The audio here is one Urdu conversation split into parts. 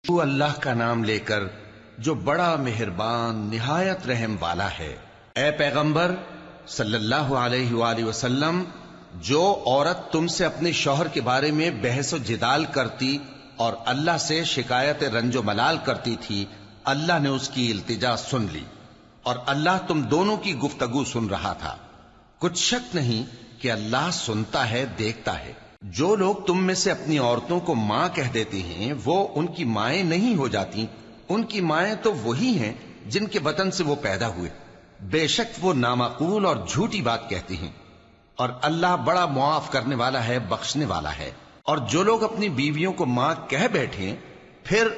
تو اللہ کا نام لے کر جو بڑا مہربان نہایت رحم والا ہے۔ اے پیغمبر صلی اللہ علیہ وآلہ وسلم، جو عورت تم سے اپنے شوہر کے بارے میں بحث و جدال کرتی اور اللہ سے شکایت رنج و ملال کرتی تھی، اللہ نے اس کی التجا سن لی اور اللہ تم دونوں کی گفتگو سن رہا تھا۔ کچھ شک نہیں کہ اللہ سنتا ہے، دیکھتا ہے۔ جو لوگ تم میں سے اپنی عورتوں کو ماں کہہ دیتے ہیں وہ ان کی مائیں نہیں ہو جاتی، ان کی مائیں تو وہی ہیں جن کے بطن سے وہ پیدا ہوئے۔ بے شک وہ نامعقول اور جھوٹی بات کہتی ہیں، اور اللہ بڑا معاف کرنے والا ہے، بخشنے والا ہے۔ اور جو لوگ اپنی بیویوں کو ماں کہہ بیٹھیں پھر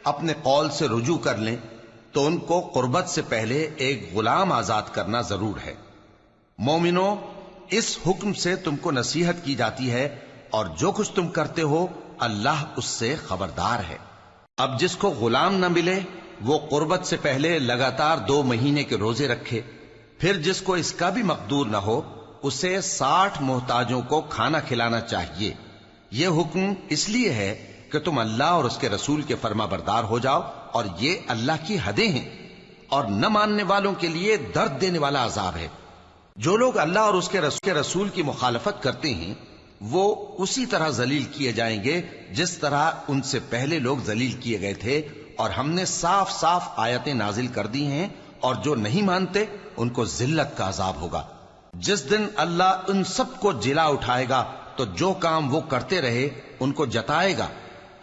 اپنے قول سے رجوع کر لیں تو ان کو قربت سے پہلے ایک غلام آزاد کرنا ضرور ہے۔ مومنو، اس حکم سے تم کو نصیحت کی جاتی ہے اور جو کچھ تم کرتے ہو اللہ اس سے خبردار ہے۔ اب جس کو غلام نہ ملے وہ قربت سے پہلے لگاتار 2 مہینے کے روزے رکھے، پھر جس کو اس کا بھی مقدور نہ ہو اسے 60 محتاجوں کو کھانا کھلانا چاہیے۔ یہ حکم اس لیے ہے کہ تم اللہ اور اس کے رسول کے فرما بردار ہو جاؤ، اور یہ اللہ کی حدیں ہیں، اور نہ ماننے والوں کے لیے درد دینے والا عذاب ہے۔ جو لوگ اللہ اور اس کے رسول کی مخالفت کرتے ہیں وہ اسی طرح ذلیل کیے جائیں گے جس طرح ان سے پہلے لوگ ذلیل کیے گئے تھے، اور ہم نے صاف صاف آیتیں نازل کر دی ہیں، اور جو نہیں مانتے ان کو ذلت کا عذاب ہوگا۔ جس دن اللہ ان سب کو جلا اٹھائے گا تو جو کام وہ کرتے رہے ان کو جتائے گا۔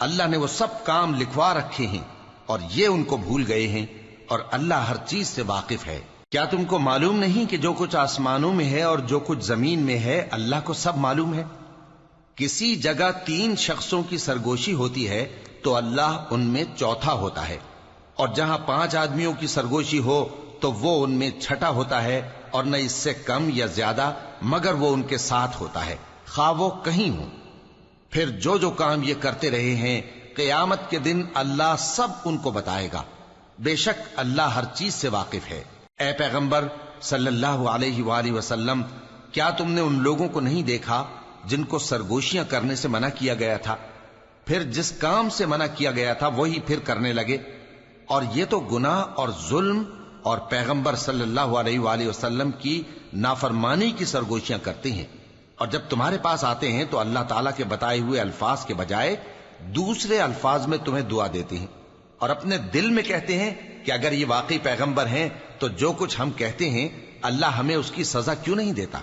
اللہ نے وہ سب کام لکھوا رکھے ہیں اور یہ ان کو بھول گئے ہیں، اور اللہ ہر چیز سے واقف ہے۔ کیا تم کو معلوم نہیں کہ جو کچھ آسمانوں میں ہے اور جو کچھ زمین میں ہے اللہ کو سب معلوم ہے؟ کسی جگہ 3 شخصوں کی سرگوشی ہوتی ہے تو اللہ ان میں چوتھا ہوتا ہے، اور جہاں 5 آدمیوں کی سرگوشی ہو تو وہ ان میں چھٹا ہوتا ہے، اور نہ اس سے کم یا زیادہ مگر وہ ان کے ساتھ ہوتا ہے، خواہ وہ کہیں ہوں۔ پھر جو جو کام یہ کرتے رہے ہیں قیامت کے دن اللہ سب ان کو بتائے گا۔ بے شک اللہ ہر چیز سے واقف ہے۔ اے پیغمبر صلی اللہ علیہ وآلہ وسلم، کیا تم نے ان لوگوں کو نہیں دیکھا جن کو سرگوشیاں کرنے سے منع کیا گیا تھا، پھر جس کام سے منع کیا گیا تھا وہی پھر کرنے لگے؟ اور یہ تو گناہ اور ظلم اور پیغمبر صلی اللہ علیہ وآلہ وسلم کی نافرمانی کی سرگوشیاں کرتے ہیں، اور جب تمہارے پاس آتے ہیں تو اللہ تعالیٰ کے بتائے ہوئے الفاظ کے بجائے دوسرے الفاظ میں تمہیں دعا دیتے ہیں، اور اپنے دل میں کہتے ہیں کہ اگر یہ واقعی پیغمبر ہیں تو جو کچھ ہم کہتے ہیں اللہ ہمیں اس کی سزا کیوں نہیں دیتا؟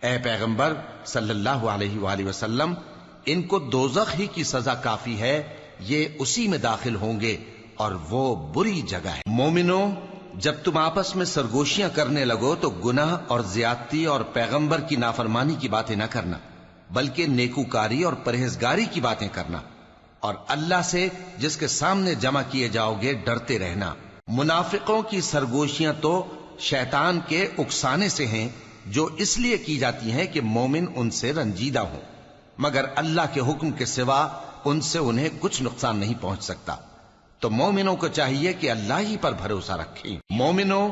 اے پیغمبر صلی اللہ علیہ وآلہ وسلم، ان کو دوزخ ہی کی سزا کافی ہے، یہ اسی میں داخل ہوں گے اور وہ بری جگہ ہے۔ مومنو، جب تم آپس میں سرگوشیاں کرنے لگو تو گناہ اور زیادتی اور پیغمبر کی نافرمانی کی باتیں نہ کرنا، بلکہ نیکوکاری اور پرہیزگاری کی باتیں کرنا، اور اللہ سے جس کے سامنے جمع کیے جاؤ گے ڈرتے رہنا۔ منافقوں کی سرگوشیاں تو شیطان کے اکسانے سے ہیں جو اس لیے کی جاتی ہیں کہ مومن ان سے رنجیدہ ہوں، مگر اللہ کے حکم کے سوا ان سے انہیں کچھ نقصان نہیں پہنچ سکتا۔ تو مومنوں کو چاہیے کہ اللہ ہی پر بھروسہ رکھیں۔ مومنوں،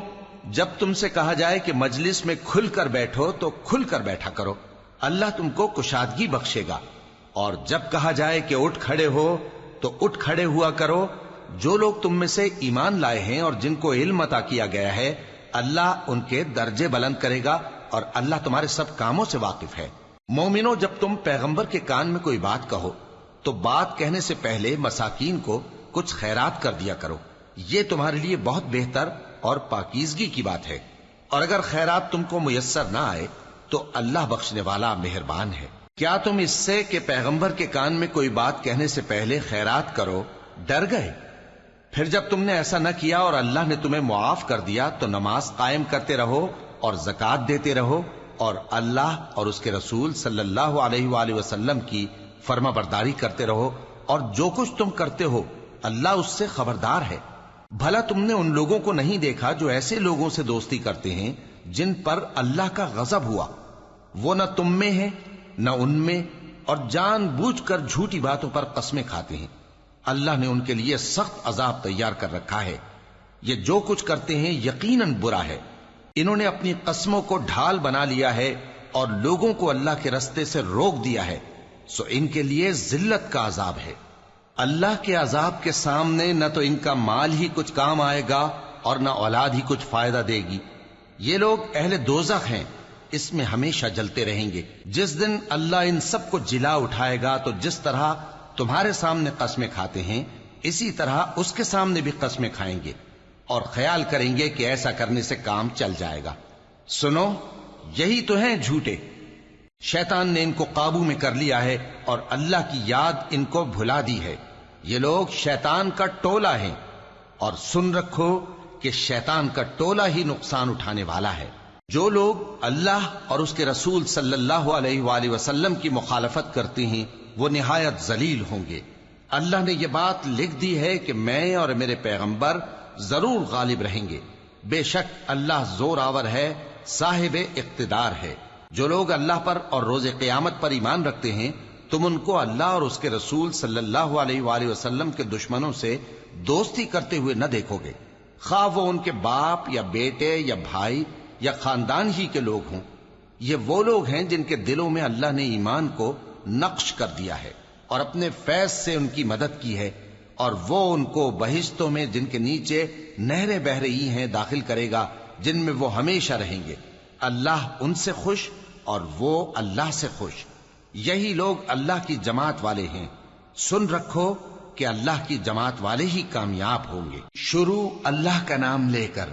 جب تم سے کہا جائے کہ مجلس میں کھل کر بیٹھو تو کھل کر بیٹھا کرو، اللہ تم کو کشادگی بخشے گا، اور جب کہا جائے کہ اٹھ کھڑے ہو تو اٹھ کھڑے ہوا کرو۔ جو لوگ تم میں سے ایمان لائے ہیں اور جن کو علم عطا کیا گیا ہے اللہ ان کے درجے بلند کرے گا، اور اللہ تمہارے سب کاموں سے واقف ہے۔ مومنو، جب تم پیغمبر کے کان میں کوئی بات کہو تو بات کہنے سے پہلے مساکین کو کچھ خیرات کر دیا کرو، یہ تمہارے لیے بہت بہتر اور پاکیزگی کی بات ہے، اور اگر خیرات تم کو میسر نہ آئے تو اللہ بخشنے والا مہربان ہے۔ کیا تم اس سے کہ پیغمبر کے کان میں کوئی بات کہنے سے پہلے خیرات کرو ڈر گئے؟ پھر جب تم نے ایسا نہ کیا اور اللہ نے تمہیں معاف کر دیا تو نماز قائم کرتے رہو اور زکوٰۃ دیتے رہو، اور اللہ اور اس کے رسول صلی اللہ علیہ وآلہ وسلم کی فرما برداری کرتے رہو، اور جو کچھ تم کرتے ہو اللہ اس سے خبردار ہے۔ بھلا تم نے ان لوگوں کو نہیں دیکھا جو ایسے لوگوں سے دوستی کرتے ہیں جن پر اللہ کا غضب ہوا؟ وہ نہ تم میں ہیں نہ ان میں، اور جان بوجھ کر جھوٹی باتوں پر قسمیں کھاتے ہیں۔ اللہ نے ان کے لیے سخت عذاب تیار کر رکھا ہے۔ یہ جو کچھ کرتے ہیں یقیناً برا ہے۔ انہوں نے اپنی قسموں کو ڈھال بنا لیا ہے اور لوگوں کو اللہ کے رستے سے روک دیا ہے، سو ان کے لیے ذلت کا عذاب ہے۔ اللہ کے عذاب کے سامنے نہ تو ان کا مال ہی کچھ کام آئے گا اور نہ اولاد ہی کچھ فائدہ دے گی۔ یہ لوگ اہل دوزخ ہیں، اس میں ہمیشہ جلتے رہیں گے۔ جس دن اللہ ان سب کو جلا اٹھائے گا تو جس طرح تمہارے سامنے قسمیں کھاتے ہیں اسی طرح اس کے سامنے بھی قسمیں کھائیں گے اور خیال کریں گے کہ ایسا کرنے سے کام چل جائے گا۔ سنو، یہی تو ہیں جھوٹے۔ شیطان نے ان کو قابو میں کر لیا ہے اور اللہ کی یاد ان کو بھلا دی ہے۔ یہ لوگ شیطان کا ٹولہ ہیں، اور سن رکھو کہ شیطان کا ٹولہ ہی نقصان اٹھانے والا ہے۔ جو لوگ اللہ اور اس کے رسول صلی اللہ علیہ وآلہ وسلم کی مخالفت کرتے ہیں وہ نہایت ذلیل ہوں گے۔ اللہ نے یہ بات لکھ دی ہے کہ میں اور میرے پیغمبر ضرور غالب رہیں گے۔ بے شک اللہ زور آور ہے، صاحب اقتدار ہے۔ جو لوگ اللہ پر اور روز قیامت پر ایمان رکھتے ہیں تم ان کو اللہ اور اس کے رسول صلی اللہ علیہ وآلہ وسلم کے دشمنوں سے دوستی کرتے ہوئے نہ دیکھو گے، خواہ وہ ان کے باپ یا بیٹے یا بھائی یا خاندان ہی کے لوگ ہوں۔ یہ وہ لوگ ہیں جن کے دلوں میں اللہ نے ایمان کو نقش کر دیا ہے اور اپنے فیض سے ان کی مدد کی ہے، اور وہ ان کو بہشتوں میں جن کے نیچے نہریں بہ رہی ہیں داخل کرے گا، جن میں وہ ہمیشہ رہیں گے۔ اللہ ان سے خوش اور وہ اللہ سے خوش۔ یہی لوگ اللہ کی جماعت والے ہیں۔ سن رکھو کہ اللہ کی جماعت والے ہی کامیاب ہوں گے۔ شروع اللہ کا نام لے کر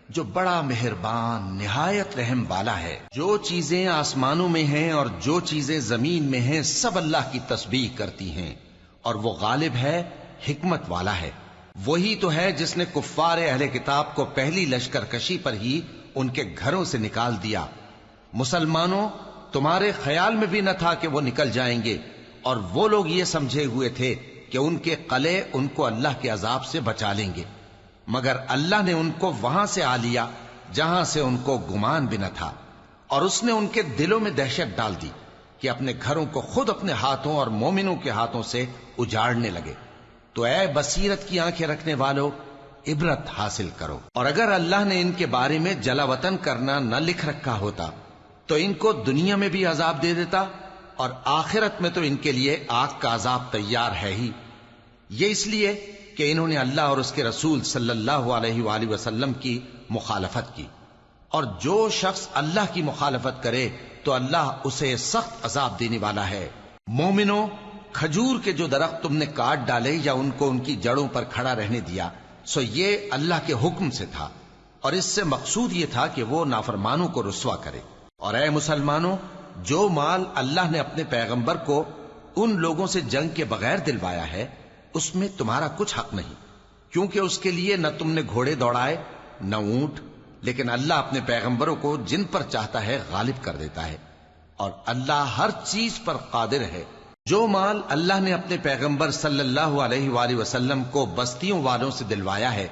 جو بڑا مہربان نہایت رحم والا ہے۔ جو چیزیں آسمانوں میں ہیں اور جو چیزیں زمین میں ہیں سب اللہ کی تسبیح کرتی ہیں، اور وہ غالب ہے، حکمت والا ہے۔ وہی تو ہے جس نے کفار اہل کتاب کو پہلی لشکر کشی پر ہی ان کے گھروں سے نکال دیا۔ مسلمانوں، تمہارے خیال میں بھی نہ تھا کہ وہ نکل جائیں گے، اور وہ لوگ یہ سمجھے ہوئے تھے کہ ان کے قلعے ان کو اللہ کے عذاب سے بچا لیں گے، مگر اللہ نے ان کو وہاں سے آ لیا جہاں سے ان کو گمان بھی نہ تھا، اور اس نے ان کے دلوں میں دہشت ڈال دی کہ اپنے گھروں کو خود اپنے ہاتھوں اور مومنوں کے ہاتھوں سے اجاڑنے لگے۔ تو اے بصیرت کی آنکھیں رکھنے والو، عبرت حاصل کرو۔ اور اگر اللہ نے ان کے بارے میں جلا وطن کرنا نہ لکھ رکھا ہوتا تو ان کو دنیا میں بھی عذاب دے دیتا، اور آخرت میں تو ان کے لیے آگ کا عذاب تیار ہے ہی۔ یہ اس لیے کہ انہوں نے اللہ اور اس کے رسول صلی اللہ علیہ وآلہ وسلم کی مخالفت کی، اور جو شخص اللہ کی مخالفت کرے تو اللہ اسے سخت عذاب دینے والا ہے۔ مومنوں، کھجور کے جو درخت تم نے کاٹ ڈالے یا ان کو ان کی جڑوں پر کھڑا رہنے دیا، سو یہ اللہ کے حکم سے تھا، اور اس سے مقصود یہ تھا کہ وہ نافرمانوں کو رسوا کرے۔ اور اے مسلمانوں، جو مال اللہ نے اپنے پیغمبر کو ان لوگوں سے جنگ کے بغیر دلوایا ہے اس میں تمہارا کچھ حق نہیں، کیونکہ اس کے لیے نہ تم نے گھوڑے دوڑائے نہ اونٹ، لیکن اللہ اپنے پیغمبروں کو جن پر چاہتا ہے غالب کر دیتا ہے، اور اللہ ہر چیز پر قادر ہے۔ جو مال اللہ نے اپنے پیغمبر صلی اللہ علیہ وآلہ وسلم کو بستیوں والوں سے دلوایا ہے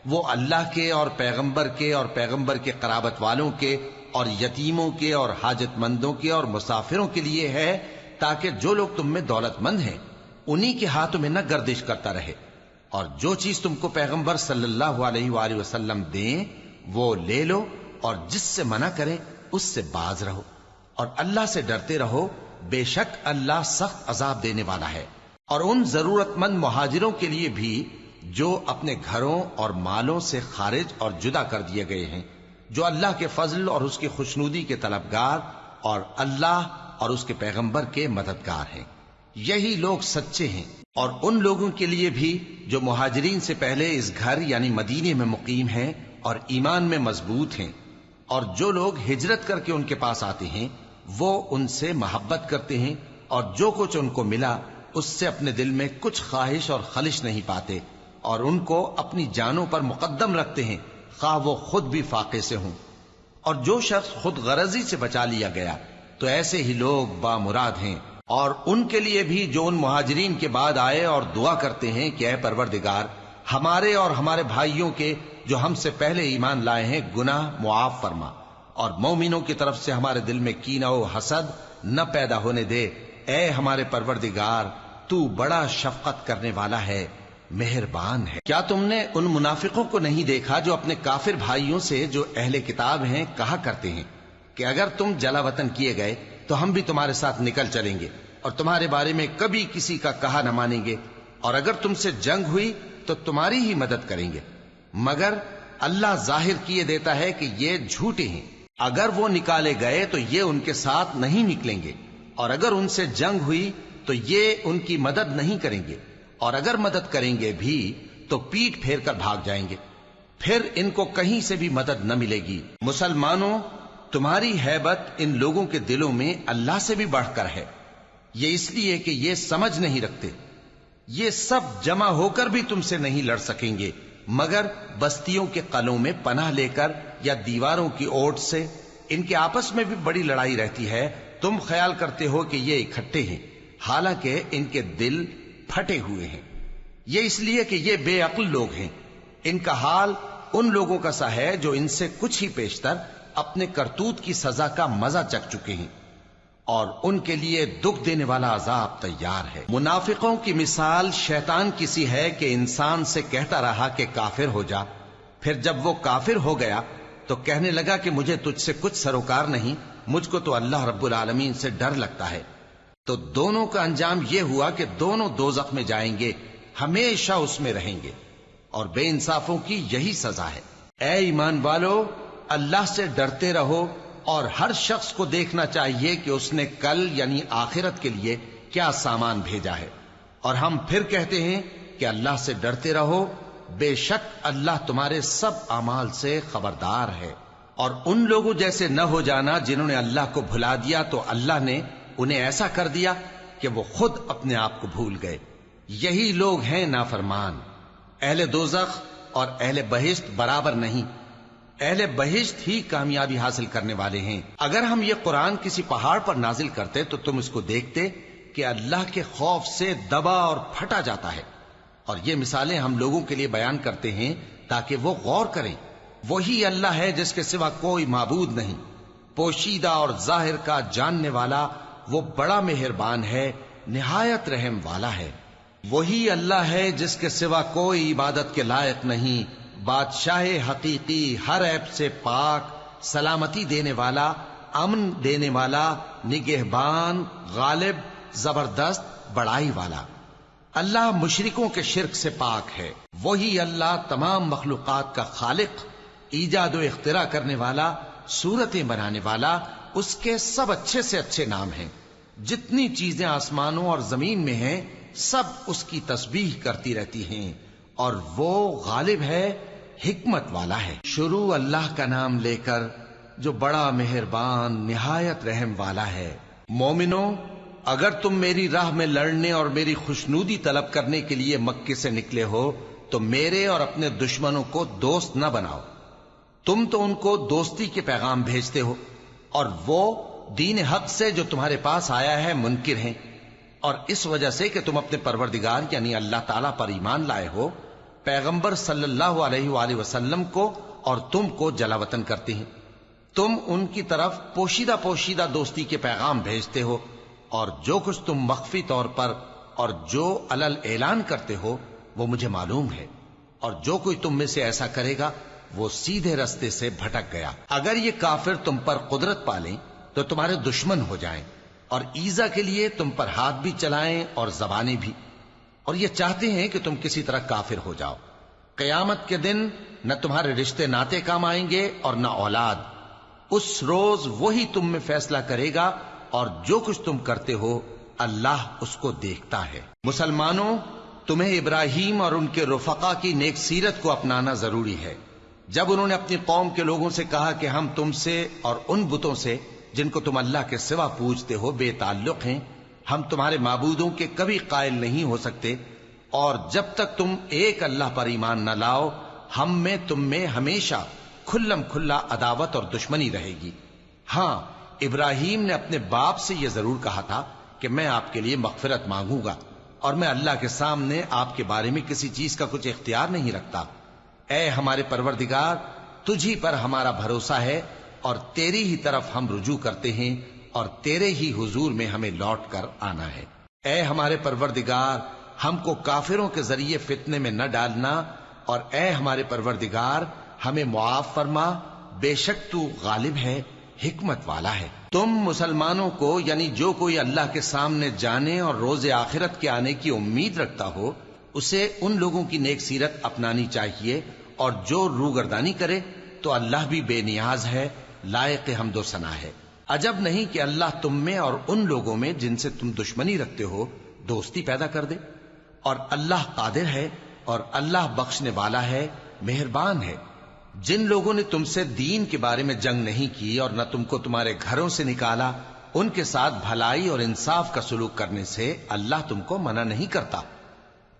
وہ اللہ کے اور پیغمبر کے قرابت والوں کے اور یتیموں کے اور حاجت مندوں کے اور مسافروں کے لیے ہے، تاکہ جو لوگ تم میں دولت مند ہیں انہی کے ہاتھوں میں نہ گردش کرتا رہے، اور جو چیز تم کو پیغمبر صلی اللہ علیہ وآلہ وسلم دیں وہ لے لو، اور جس سے منع کریں اس سے باز رہو، اور اللہ سے ڈرتے رہو، بے شک اللہ سخت عذاب دینے والا ہے۔ اور ان ضرورت مند مہاجروں کے لیے بھی جو اپنے گھروں اور مالوں سے خارج اور جدا کر دیے گئے ہیں، جو اللہ کے فضل اور اس کی خوشنودی کے طلبگار اور اللہ اور اس کے پیغمبر کے مددگار ہیں، یہی لوگ سچے ہیں۔ اور ان لوگوں کے لیے بھی جو مہاجرین سے پہلے اس گھر یعنی مدینے میں مقیم ہیں اور ایمان میں مضبوط ہیں، اور جو لوگ ہجرت کر کے ان کے پاس آتے ہیں وہ ان سے محبت کرتے ہیں، اور جو کچھ ان کو ملا اس سے اپنے دل میں کچھ خواہش اور خلش نہیں پاتے، اور ان کو اپنی جانوں پر مقدم رکھتے ہیں خواہ وہ خود بھی فاقے سے ہوں۔ اور جو شخص خود غرضی سے بچا لیا گیا تو ایسے ہی لوگ بامراد ہیں۔ اور ان کے لیے بھی جو ان مہاجرین کے بعد آئے اور دعا کرتے ہیں کہ اے پروردگار ہمارے اور ہمارے بھائیوں کے جو ہم سے پہلے ایمان لائے ہیں گناہ معاف فرما، اور مومنوں کی طرف سے ہمارے دل میں کینہ و حسد نہ پیدا ہونے دے، اے ہمارے پروردگار تو بڑا شفقت کرنے والا ہے، مہربان ہے۔ کیا تم نے ان منافقوں کو نہیں دیکھا جو اپنے کافر بھائیوں سے جو اہل کتاب ہیں کہا کرتے ہیں کہ اگر تم جلا وطن کیے گئے تو ہم بھی تمہارے ساتھ نکل چلیں گے اور تمہارے بارے میں کبھی کسی کا کہا نہ مانیں گے، اور اگر تم سے جنگ ہوئی تو تمہاری ہی مدد کریں گے، مگر اللہ ظاہر کیے دیتا ہے کہ یہ جھوٹے ہیں۔ اگر وہ نکالے گئے تو یہ ان کے ساتھ نہیں نکلیں گے، اور اگر ان سے جنگ ہوئی تو یہ ان کی مدد نہیں کریں گے، اور اگر مدد کریں گے بھی تو پیٹ پھیر کر بھاگ جائیں گے، پھر ان کو کہیں سے بھی مدد نہ ملے گی۔ مسلمانوں، تمہاری ہیبت ان لوگوں کے دلوں میں اللہ سے بھی بڑھ کر ہے، یہ اس لیے کہ یہ سمجھ نہیں رکھتے۔ یہ سب جمع ہو کر بھی تم سے نہیں لڑ سکیں گے، مگر بستیوں کے قلعوں میں پناہ لے کر یا دیواروں کی اوٹ سے۔ ان کے آپس میں بھی بڑی لڑائی رہتی ہے، تم خیال کرتے ہو کہ یہ اکٹھے ہیں، حالانکہ ان کے دل پھٹے ہوئے ہیں۔ یہ اس لیے کہ یہ بے عقل لوگ ہیں۔ ان کا حال ان لوگوں کا سا ہے جو ان سے کچھ ہی پیشتر اپنے کرتوت کی سزا کا مزہ چکھ چکے ہیں، اور ان کے لیے دکھ دینے والا عذاب تیار ہے۔ منافقوں کی مثال شیطان کی سی ہے کہ انسان سے کہتا رہا کہ کافر ہو جا، پھر جب وہ کافر ہو گیا تو کہنے لگا کہ مجھے تجھ سے کچھ سروکار نہیں، مجھ کو تو اللہ رب العالمین سے ڈر لگتا ہے۔ تو دونوں کا انجام یہ ہوا کہ دونوں دوزخ میں جائیں گے، ہمیشہ اس میں رہیں گے، اور بے انصافوں کی یہی سزا ہے۔ اے ایمان والو، اللہ سے ڈرتے رہو، اور ہر شخص کو دیکھنا چاہیے کہ اس نے کل یعنی آخرت کے لیے کیا سامان بھیجا ہے، اور ہم پھر کہتے ہیں کہ اللہ سے ڈرتے رہو، بے شک اللہ تمہارے سب اعمال سے خبردار ہے۔ اور ان لوگوں جیسے نہ ہو جانا جنہوں نے اللہ کو بھلا دیا تو اللہ نے انہیں ایسا کر دیا کہ وہ خود اپنے آپ کو بھول گئے۔ یہی لوگ ہیں نافرمان۔ اہل دوزخ اور اہل بہشت برابر نہیں، اہل بہشت ہی کامیابی حاصل کرنے والے ہیں۔ اگر ہم یہ قرآن کسی پہاڑ پر نازل کرتے تو تم اس کو دیکھتے کہ اللہ کے خوف سے دبا اور پھٹا جاتا ہے۔ اور یہ مثالیں ہم لوگوں کے لیے بیان کرتے ہیں تاکہ وہ غور کریں۔ وہی اللہ ہے جس کے سوا کوئی معبود نہیں، پوشیدہ اور ظاہر کا جاننے والا، وہ بڑا مہربان ہے، نہایت رحم والا ہے۔ وہی اللہ ہے جس کے سوا کوئی عبادت کے لائق نہیں، بادشاہ حقیقی، ہر عیب سے پاک، سلامتی دینے والا، امن دینے والا، نگہبان، غالب، زبردست، بڑائی والا۔ اللہ مشرکوں کے شرک سے پاک ہے۔ وہی اللہ تمام مخلوقات کا خالق، ایجاد و اختراع کرنے والا، صورتیں بنانے والا، اس کے سب اچھے سے اچھے نام ہیں۔ جتنی چیزیں آسمانوں اور زمین میں ہیں سب اس کی تسبیح کرتی رہتی ہیں، اور وہ غالب ہے، حکمت والا ہے۔ شروع اللہ کا نام لے کر جو بڑا مہربان نہایت رحم والا ہے۔ مومنوں، اگر تم میری راہ میں لڑنے اور میری خوشنودی طلب کرنے کے لیے مکے سے نکلے ہو تو میرے اور اپنے دشمنوں کو دوست نہ بناؤ۔ تم تو ان کو دوستی کے پیغام بھیجتے ہو، اور وہ دین حق سے جو تمہارے پاس آیا ہے منکر ہیں، اور اس وجہ سے کہ تم اپنے پروردگار یعنی اللہ تعالیٰ پر ایمان لائے ہو، پیغمبر صلی اللہ علیہ وآلہ وسلم کو اور تم کو جلا وطن کرتے ہیں۔ تم ان کی طرف پوشیدہ پوشیدہ دوستی کے پیغام بھیجتے ہو، اور جو کچھ تم مخفی طور پر اور جو علل اعلان کرتے ہو وہ مجھے معلوم ہے، اور جو کوئی تم میں سے ایسا کرے گا وہ سیدھے رستے سے بھٹک گیا۔ اگر یہ کافر تم پر قدرت پالیں تو تمہارے دشمن ہو جائیں، اور ایذا کے لیے تم پر ہاتھ بھی چلائیں اور زبانیں بھی، اور یہ چاہتے ہیں کہ تم کسی طرح کافر ہو جاؤ۔ قیامت کے دن نہ تمہارے رشتے ناتے کام آئیں گے اور نہ اولاد۔ اس روز وہی تم میں فیصلہ کرے گا، اور جو کچھ تم کرتے ہو اللہ اس کو دیکھتا ہے۔ مسلمانوں، تمہیں ابراہیم اور ان کے رفقا کی نیک سیرت کو اپنانا ضروری ہے۔ جب انہوں نے اپنی قوم کے لوگوں سے کہا کہ ہم تم سے اور ان بتوں سے جن کو تم اللہ کے سوا پوجتے ہو بے تعلق ہیں، ہم تمہارے معبودوں کے کبھی قائل نہیں ہو سکتے، اور جب تک تم ایک اللہ پر ایمان نہ لاؤ ہم میں تم میں ہمیشہ کھلم کھلا عداوت اور دشمنی رہے گی۔ ہاں، ابراہیم نے اپنے باپ سے یہ ضرور کہا تھا کہ میں آپ کے لیے مغفرت مانگوں گا، اور میں اللہ کے سامنے آپ کے بارے میں کسی چیز کا کچھ اختیار نہیں رکھتا۔ اے ہمارے پروردگار، تجھی پر ہمارا بھروسہ ہے، اور تیری ہی طرف ہم رجوع کرتے ہیں، اور تیرے ہی حضور میں ہمیں لوٹ کر آنا ہے۔ اے ہمارے پروردگار، ہم کو کافروں کے ذریعے فتنے میں نہ ڈالنا، اور اے ہمارے پروردگار ہمیں معاف فرما، بے شک تو غالب ہے، حکمت والا ہے۔ تم مسلمانوں کو یعنی جو کوئی اللہ کے سامنے جانے اور روز آخرت کے آنے کی امید رکھتا ہو اسے ان لوگوں کی نیک سیرت اپنانی چاہیے، اور جو روگردانی کرے تو اللہ بھی بے نیاز ہے، لائق حمد و ثنا ہے۔ عجب نہیں کہ اللہ تم میں اور ان لوگوں میں جن سے تم دشمنی رکھتے ہو دوستی پیدا کر دے، اور اللہ قادر ہے اور اللہ بخشنے والا ہے، مہربان ہے۔ جن لوگوں نے تم سے دین کے بارے میں جنگ نہیں کی اور نہ تم کو تمہارے گھروں سے نکالا، ان کے ساتھ بھلائی اور انصاف کا سلوک کرنے سے اللہ تم کو منع نہیں کرتا۔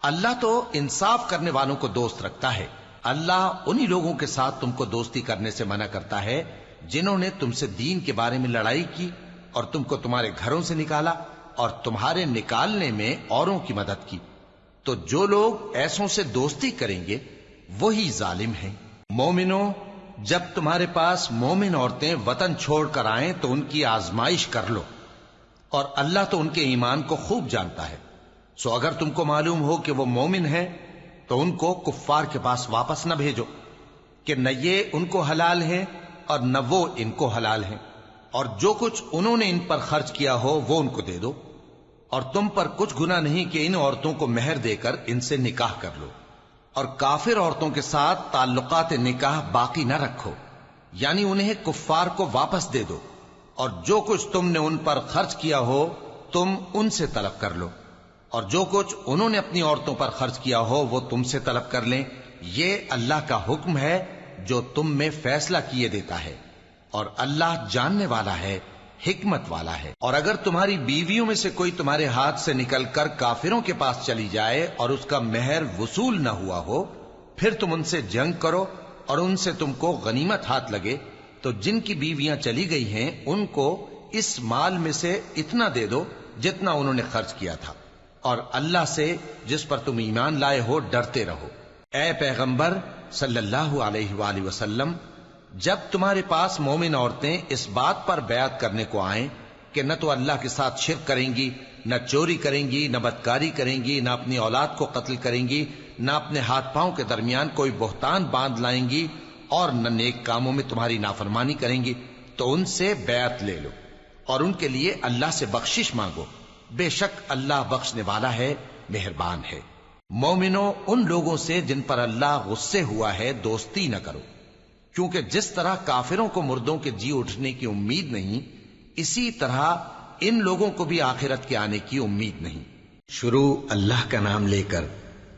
اللہ تو انصاف کرنے والوں کو دوست رکھتا ہے۔ اللہ انہی لوگوں کے ساتھ تم کو دوستی کرنے سے منع کرتا ہے جنہوں نے تم سے دین کے بارے میں لڑائی کی اور تم کو تمہارے گھروں سے نکالا اور تمہارے نکالنے میں اوروں کی مدد کی۔ تو جو لوگ ایسوں سے دوستی کریں گے وہی ظالم ہیں۔ مومنو، جب تمہارے پاس مومن عورتیں وطن چھوڑ کر آئیں تو ان کی آزمائش کر لو، اور اللہ تو ان کے ایمان کو خوب جانتا ہے۔ سو اگر تم کو معلوم ہو کہ وہ مومن ہیں تو ان کو کفار کے پاس واپس نہ بھیجو کہ نہ یہ ان کو حلال ہیں اور نہ وہ ان کو حلال ہیں، اور جو کچھ انہوں نے ان پر خرچ کیا ہو وہ ان کو دے دو، اور تم پر کچھ گناہ نہیں کہ ان عورتوں کو مہر دے کر ان سے نکاح کر لو، اور کافر عورتوں کے ساتھ تعلقات نکاح باقی نہ رکھو، یعنی انہیں کفار کو واپس دے دو، اور جو کچھ تم نے ان پر خرچ کیا ہو تم ان سے طلب کر لو، اور جو کچھ انہوں نے اپنی عورتوں پر خرچ کیا ہو وہ تم سے طلب کر لیں۔ یہ اللہ کا حکم ہے جو تم میں فیصلہ کیے دیتا ہے، اور اللہ جاننے والا ہے، حکمت والا ہے۔ اور اگر تمہاری بیویوں میں سے کوئی تمہارے ہاتھ سے نکل کر کافروں کے پاس چلی جائے اور اس کا مہر وصول نہ ہوا ہو، پھر تم ان سے جنگ کرو اور ان سے تم کو غنیمت ہاتھ لگے، تو جن کی بیویاں چلی گئی ہیں ان کو اس مال میں سے اتنا دے دو جتنا انہوں نے خرچ کیا تھا، اور اللہ سے جس پر تم ایمان لائے ہو ڈرتے رہو۔ اے پیغمبر صلی اللہ علیہ وآلہ وسلم، جب تمہارے پاس مومن عورتیں اس بات پر بیعت کرنے کو آئیں کہ نہ تو اللہ کے ساتھ شرک کریں گی، نہ چوری کریں گی، نہ بدکاری کریں گی، نہ اپنی اولاد کو قتل کریں گی، نہ اپنے ہاتھ پاؤں کے درمیان کوئی بہتان باندھ لائیں گی، اور نہ نیک کاموں میں تمہاری نافرمانی کریں گی، تو ان سے بیعت لے لو اور ان کے لیے اللہ سے بخشش مانگو، بے شک اللہ بخشنے والا ہے، مہربان ہے۔ مومنو، ان لوگوں سے جن پر اللہ غصے ہوا ہے دوستی نہ کرو، کیونکہ جس طرح کافروں کو مردوں کے جی اٹھنے کی امید نہیں، اسی طرح ان لوگوں کو بھی آخرت کے آنے کی امید نہیں۔ شروع اللہ کا نام لے کر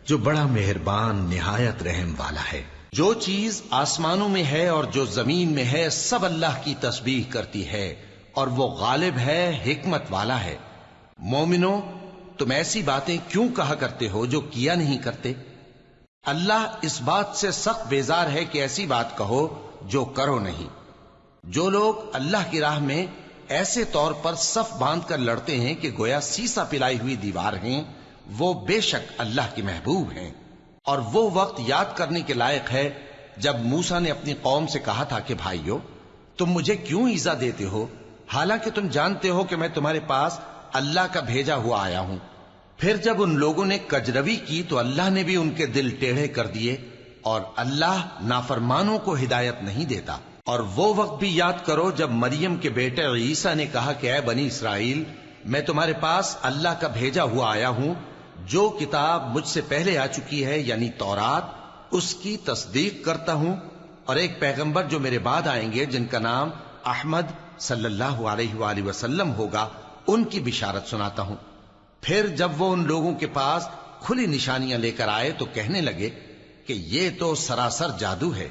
جو بڑا مہربان نہایت رحم والا ہے۔ جو چیز آسمانوں میں ہے اور جو زمین میں ہے سب اللہ کی تسبیح کرتی ہے، اور وہ غالب ہے، حکمت والا ہے۔ مومنو، تم ایسی باتیں کیوں کہا کرتے ہو جو کیا نہیں کرتے؟ اللہ اس بات سے سخت بیزار ہے کہ ایسی بات کہو جو کرو نہیں۔ جو لوگ اللہ کی راہ میں ایسے طور پر صف باندھ کر لڑتے ہیں کہ گویا سیسا پلائی ہوئی دیوار ہیں، وہ بے شک اللہ کے محبوب ہیں۔ اور وہ وقت یاد کرنے کے لائق ہے جب موسیٰ نے اپنی قوم سے کہا تھا کہ بھائیو، تم مجھے کیوں ایذا دیتے ہو، حالانکہ تم جانتے ہو کہ میں تمہارے پاس اللہ کا بھیجا ہوا آیا ہوں۔ پھر جب ان لوگوں نے کجروی کی تو اللہ نے بھی ان کے دل ٹیڑھے کر دیے، اور اللہ نافرمانوں کو ہدایت نہیں دیتا۔ اور وہ وقت بھی یاد کرو جب مریم کے بیٹے عیسیٰ نے کہا کہ اے بنی اسرائیل، میں تمہارے پاس اللہ کا بھیجا ہوا آیا ہوں، جو کتاب مجھ سے پہلے آ چکی ہے یعنی تورات، اس کی تصدیق کرتا ہوں، اور ایک پیغمبر جو میرے بعد آئیں گے جن کا نام احمد صلی اللہ علیہ وآلہ وسلم ہوگا، ان کی بشارت سناتا ہوں۔ پھر جب وہ ان لوگوں کے پاس کھلی نشانیاں لے کر آئے تو کہنے لگے کہ یہ تو سراسر جادو ہے،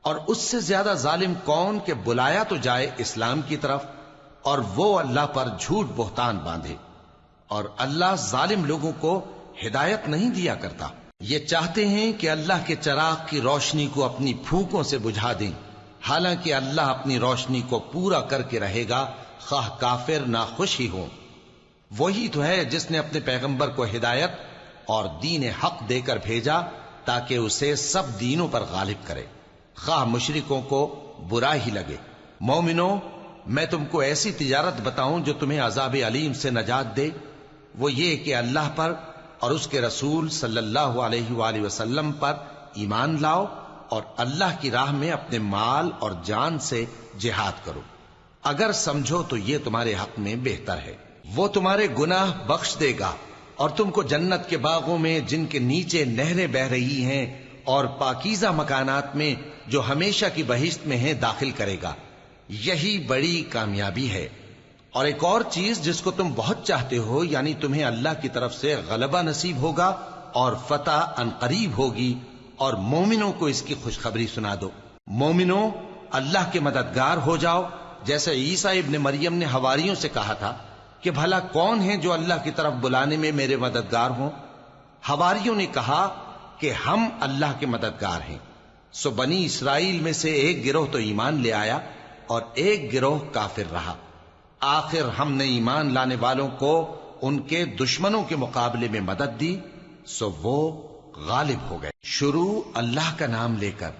اور اس سے زیادہ ظالم کون کہ بلایا تو جائے اسلام کی طرف اور وہ اللہ پر جھوٹ بہتان باندھے، اور اللہ ظالم لوگوں کو ہدایت نہیں دیا کرتا۔ یہ چاہتے ہیں کہ اللہ کے چراغ کی روشنی کو اپنی پھونکوں سے بجھا دیں، حالانکہ اللہ اپنی روشنی کو پورا کر کے رہے گا، خواہ کافر ناخوش ہی ہوں۔ وہی تو ہے جس نے اپنے پیغمبر کو ہدایت اور دین حق دے کر بھیجا تاکہ اسے سب دینوں پر غالب کرے، خواہ مشرکوں کو برا ہی لگے۔ مومنو، میں تم کو ایسی تجارت بتاؤں جو تمہیں عذاب علیم سے نجات دے؟ وہ یہ کہ اللہ پر اور اس کے رسول صلی اللہ علیہ وآلہ وسلم پر ایمان لاؤ، اور اللہ کی راہ میں اپنے مال اور جان سے جہاد کرو، اگر سمجھو تو یہ تمہارے حق میں بہتر ہے۔ وہ تمہارے گناہ بخش دے گا اور تم کو جنت کے باغوں میں جن کے نیچے نہریں بہ رہی ہیں اور پاکیزہ مکانات میں جو ہمیشہ کی بہشت میں ہیں داخل کرے گا۔ یہی بڑی کامیابی ہے۔ اور ایک اور چیز جس کو تم بہت چاہتے ہو، یعنی تمہیں اللہ کی طرف سے غلبہ نصیب ہوگا اور فتح عنقریب ہوگی، اور مومنوں کو اس کی خوشخبری سنا دو۔ مومنوں، اللہ کے مددگار ہو جاؤ، جیسے عیسیٰ ابن مریم نے حواریوں سے کہا تھا کہ بھلا کون ہے جو اللہ کی طرف بلانے میں میرے مددگار ہوں؟ حواریوں نے کہا کہ ہم اللہ کے مددگار ہیں۔ سو بنی اسرائیل میں سے ایک گروہ تو ایمان لے آیا اور ایک گروہ کافر رہا۔ آخر ہم نے ایمان لانے والوں کو ان کے دشمنوں کے مقابلے میں مدد دی، سو وہ غالب ہو گئے۔ شروع اللہ کا نام لے کر